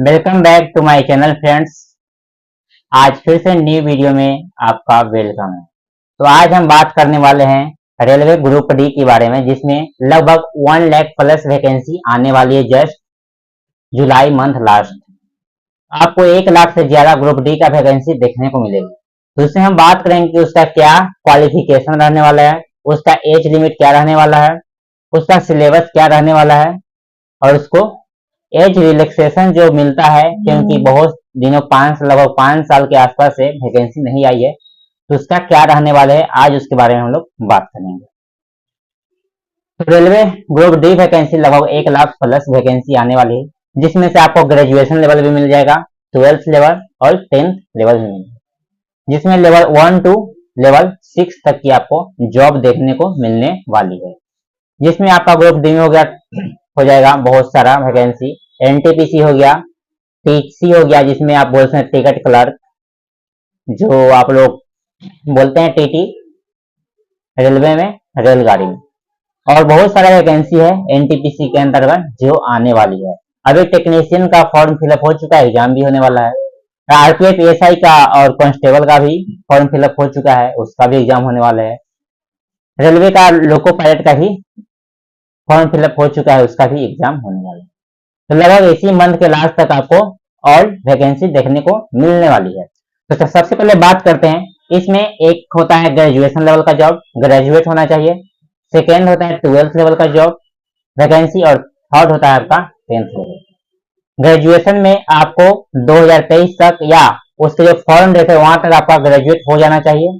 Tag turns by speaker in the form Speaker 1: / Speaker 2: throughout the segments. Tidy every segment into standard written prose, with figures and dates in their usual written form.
Speaker 1: Welcome back to my channel friends. आज फिर से न्यू वीडियो में आपका वेलकम है। तो आज हम बात करने वाले हैं रेलवे ग्रुप डी के बारे में, जिसमें लगभग 1 लाख प्लस वैकेंसी आने वाली है जस्ट जुलाई मंथ लास्ट। आपको 1 लाख से ज्यादा ग्रुप डी का वैकेंसी देखने को मिलेगी। तो इसमें हम बात करेंगे कि उसका क्या क्वालिफिकेशन रहने वाला है, उसका एज लिमिट क्या रहने वाला है, उसका सिलेबस क्या रहने वाला है, और उसको एज रिलैक्सेशन जो मिलता है, क्योंकि बहुत दिनों लगभग 5 साल के आसपास से वैकेंसी नहीं आई है, तो उसका क्या रहने वाला है आज उसके बारे में हम लोग बात करेंगे। तो रेलवे ग्रुप डी वैकेंसी लगभग 1 लाख प्लस वैकेंसी आने वाली है, जिसमें से आपको ग्रेजुएशन लेवल भी मिल जाएगा, 12th लेवल और 10th लेवल भी मिल जाएगा, जिसमें लेवल 1 टू लेवल 6 तक की आपको जॉब देखने को मिलने वाली है। जिसमें आपका ग्रुप डी में हो जाएगा बहुत सारा वैकेंसी। एनटीपीसी हो गया, टीसी हो गया जिसमें आप बोलते हैं टिकट क्लर्क, जो आप लोग बोलते हैं टीटी रेलवे में, रेलगाड़ी में, और बहुत सारा वैकेंसी है एनटीपीसी के अंतर्गत जो आने वाली है। अभी टेक्नीशियन का फॉर्म फिलअप हो चुका है, एग्जाम भी होने वाला है। आरपीएफ एएसआई का और कांस्टेबल का भी फॉर्म फिलअप हो चुका है, उसका भी एग्जाम होने वाला है। रेलवे का लोको पायलट का भी फॉर्म फिलअप हो चुका है, उसका भी एग्जाम होने वाला है। तो लगभग इसी मंथ के लास्ट तक आपको और वैकेंसी देखने को मिलने वाली है। तो सबसे पहले बात करते हैं, इसमें एक होता है ग्रेजुएशन लेवल का जॉब, ग्रेजुएट होना चाहिए। सेकेंड होता है 12th लेवल का जॉब वैकेंसी, और थर्ड होता है आपका 10th लेवल। ग्रेजुएशन में आपको 2023 तक या उसके जो फॉर्म देते हैं वहां तक आपका ग्रेजुएट हो जाना चाहिए।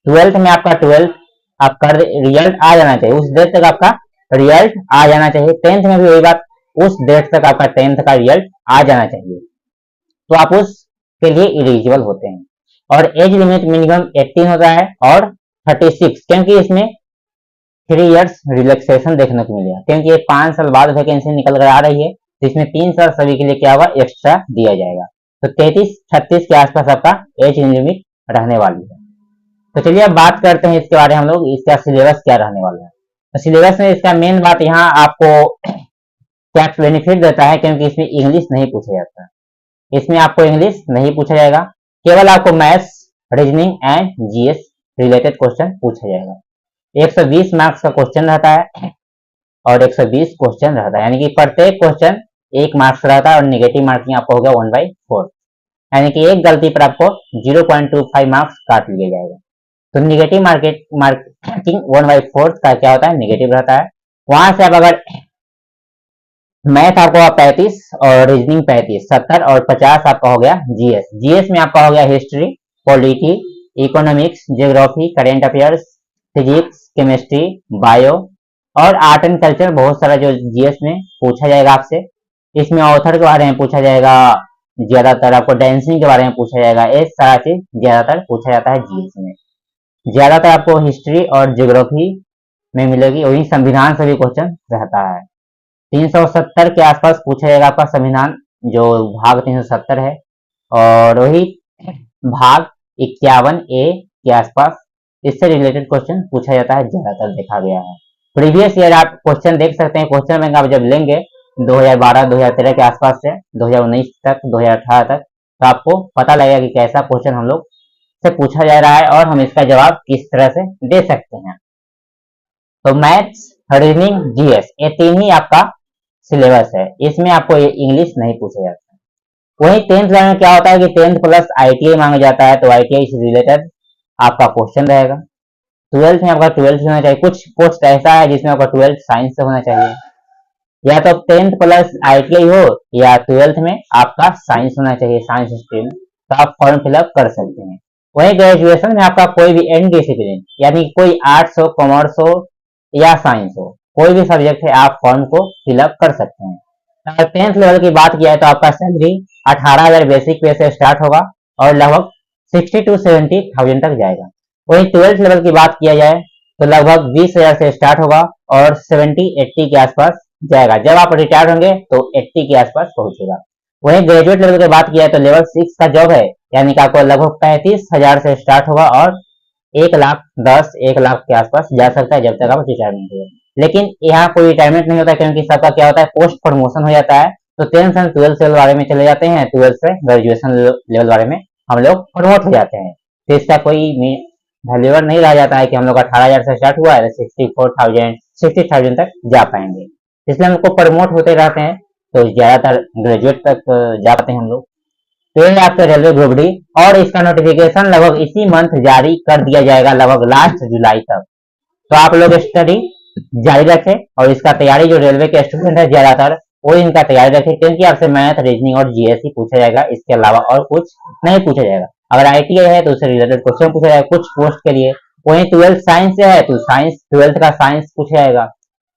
Speaker 1: 12th में आपका 12th आपका रिजल्ट आ जाना चाहिए, उस डेट तक आपका रिजल्ट आ जाना चाहिए। 10th में भी वही बात, उस डेट तक आपका 10th का रिजल्ट आ जाना चाहिए, तो आप उसके लिए एलिजिबल होते हैं। और एज लिमिट मिनिमम 18 होता है और 36, क्योंकि इसमें 3 इयर्स रिलैक्सेशन देखने को मिलेगा, क्योंकि ये 5 साल बाद वैकेंसी निकल कर आ रही है, तो इसमें 3 साल सभी के लिए क्या होगा, एक्स्ट्रा दिया जाएगा। तो 33-36 के आसपास आपका एज लिमिट रहने वाली है। तो चलिए अब बात करते हैं इसके बारे में हम लोग, इसका सिलेबस क्या रहने वाला है। तो सिलेबस में इसका मेन बात यहाँ आपको क्या बेनिफिट देता है, क्योंकि इसमें इंग्लिश नहीं पूछा जाता है, इसमें आपको इंग्लिश नहीं पूछा जाएगा, केवल आपको maths, reasoning and GS related question पूछा जाएगा। 120 मार्क्स का क्वेश्चन रहता है और 120 क्वेश्चन रहता है, यानी कि प्रत्येक क्वेश्चन 1 मार्क्स रहता है, और नेगेटिव मार्किंग आपको हो गया 1/4, यानी कि एक गलती पर आपको 0.25 मार्क्स काट लिया जाएगा। तो नेगेटिव मार्किंग 1/4 का क्या होता है, नेगेटिव रहता है। वहां से आप अगर मैथ आपका 35 और रीजनिंग 35, 70 और 50 आपका हो गया जीएस। जीएस में आपका हो गया history, polity, economics, geography, current affairs, physics, chemistry, bio और आर्ट एंड कल्चर, बहुत सारा जो जीएस में पूछा जाएगा आपसे। इसमें ऑथर के बारे में पूछा जाएगा, ज्यादातर आपको डांसिंग के बारे में पूछा जाएगा, ये सारा चीज ज्यादातर पूछा जाता है जीएस में। ज्यादातर आपको हिस्ट्री और ज्योग्राफी में मिलेगी, वही संविधान से भी क्वेश्चन रहता है। 370 के आसपास पूछा जाएगा आपका संविधान, जो भाग 370 है, और वही भाग 51A के आसपास इससे रिलेटेड क्वेश्चन पूछा जाता है, ज्यादातर देखा गया है। प्रीवियस ईयर आप क्वेश्चन देख सकते हैं, क्वेश्चन बैंक आप जब लेंगे 2012-2013 के आसपास से 2019 तक, 2018 तक, तो आपको पता लगेगा कि कैसा क्वेश्चन हम लोग से पूछा जा रहा है और हम इसका जवाब किस तरह से दे सकते हैं। तो मैथ्स, रीजनिंग, जीएस, ये 3 ही आपका सिलेबस है, इसमें आपको ये इंग्लिश नहीं पूछा जाता है। वही 10th लेवल में क्या होता है कि 10th प्लस आईटीआई मांगा जाता है, तो आईटीआई से रिलेटेड आपका क्वेश्चन रहेगा। 12th में आपका 12th होना चाहिए, कुछ पोस्ट ऐसा है जिसमें आपका 12th साइंस से होना चाहिए, या तो 10th प्लस आईटीआई हो या 12th में आपका साइंस होना चाहिए, साइंस स्ट्रीम, तो आप फॉर्म फिलअप कर सकते हैं। वही ग्रेजुएशन में आपका कोई भी एन डिसिप्लिन, यानी कोई आर्ट्स हो, कॉमर्स हो या साइंस हो, कोई भी सब्जेक्ट है, आप फॉर्म को फिलअप कर सकते हैं। अगर 10th लेवल की बात किया है तो आपका सैलरी 18,000 बेसिक पे से स्टार्ट होगा और लगभग 60 to 70,000 तक जाएगा। वही 12th लेवल की बात किया जाए तो लगभग 20,000 से स्टार्ट होगा और 70-80 के आसपास जाएगा। जब आप रिटायर होंगे तो 80 के आसपास पहुंचेगा। वही ग्रेजुएट लेवल की बात किया तो लेवल 6 का जॉब है, यानी कि आपको लगभग 35,000 से स्टार्ट होगा और 1,10,000 1 लाख के आसपास जा सकता है, जब तक आप रिटायरमेंट हो। लेकिन यहाँ कोई रिटायरमेंट नहीं होता, क्योंकि सबका क्या होता है, पोस्ट प्रमोशन हो जाता है, तो 10th एंड 12th लेवल बारे में चले जाते हैं, 12th से ग्रेजुएशन लेवल बारे में हम लोग प्रमोट हो जाते हैं। तो इसका कोई वैल्यूअर नहीं रह जाता है कि हम लोग 18,000 से स्टार्ट हुआ है 64,000 60,000 तक जा पाएंगे, इसलिए हमको प्रमोट होते रहते हैं। तो ज्यादातर ग्रेजुएट तक जा पाते हैं हम लोग। तो ये आपका रेलवे ग्रुप डी, और इसका नोटिफिकेशन लगभग इसी मंथ जारी कर दिया जाएगा, लगभग लास्ट जुलाई तक। तो आप लोग स्टडी जारी रखें, और इसका तैयारी जो रेलवे के स्टूडेंट है ज्यादातर वो इनका तैयारी रखें, क्योंकि आपसे मैथ, रीजनिंग और जीएससी पूछा जाएगा, इसके अलावा और कुछ नहीं पूछा जाएगा। अगर आईटीआई है तो उससे रिलेटेड क्वेश्चन पूछा जाएगा कुछ पोस्ट के लिए। वहीं 12th साइंस से है तो साइंस 12th का साइंस पूछा जाएगा।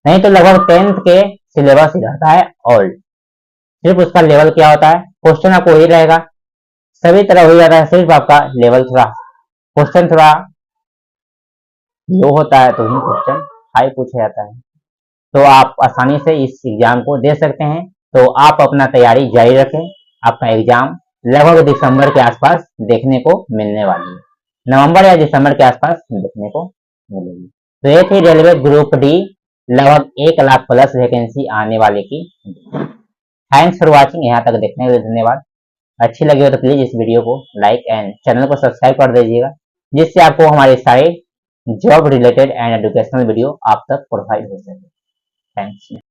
Speaker 1: नहीं तो लगभग 10th के सिलेबस ही रहता है ओल्ड, सिर्फ उसका लेवल क्या होता है, क्वेश्चन आपको वही रहेगा, सभी तरह हो जाता है, सिर्फ आपका लेवल थोड़ा क्वेश्चन थोड़ा लो होता है तो ही क्वेश्चन हाई पूछा जाता है। तो आप आसानी से इस एग्जाम को दे सकते हैं। तो आप अपना तैयारी जारी रखें, आपका एग्जाम लगभग दिसंबर के आसपास देखने को मिलने वाली है, नवंबर या दिसंबर के आसपास देखने को मिलेगी। तो ये थी रेलवे ग्रुप डी लगभग 1 लाख प्लस वैकेंसी आने वाले की। थैंक्स फॉर वॉचिंग, यहाँ तक देखने के लिए धन्यवाद। अच्छी लगी हो तो प्लीज इस वीडियो को लाइक एंड चैनल को सब्सक्राइब कर दीजिएगा, जिससे आपको हमारे सारे job related and educational video आप तक प्रोवाइड हो सके। थैंक्स।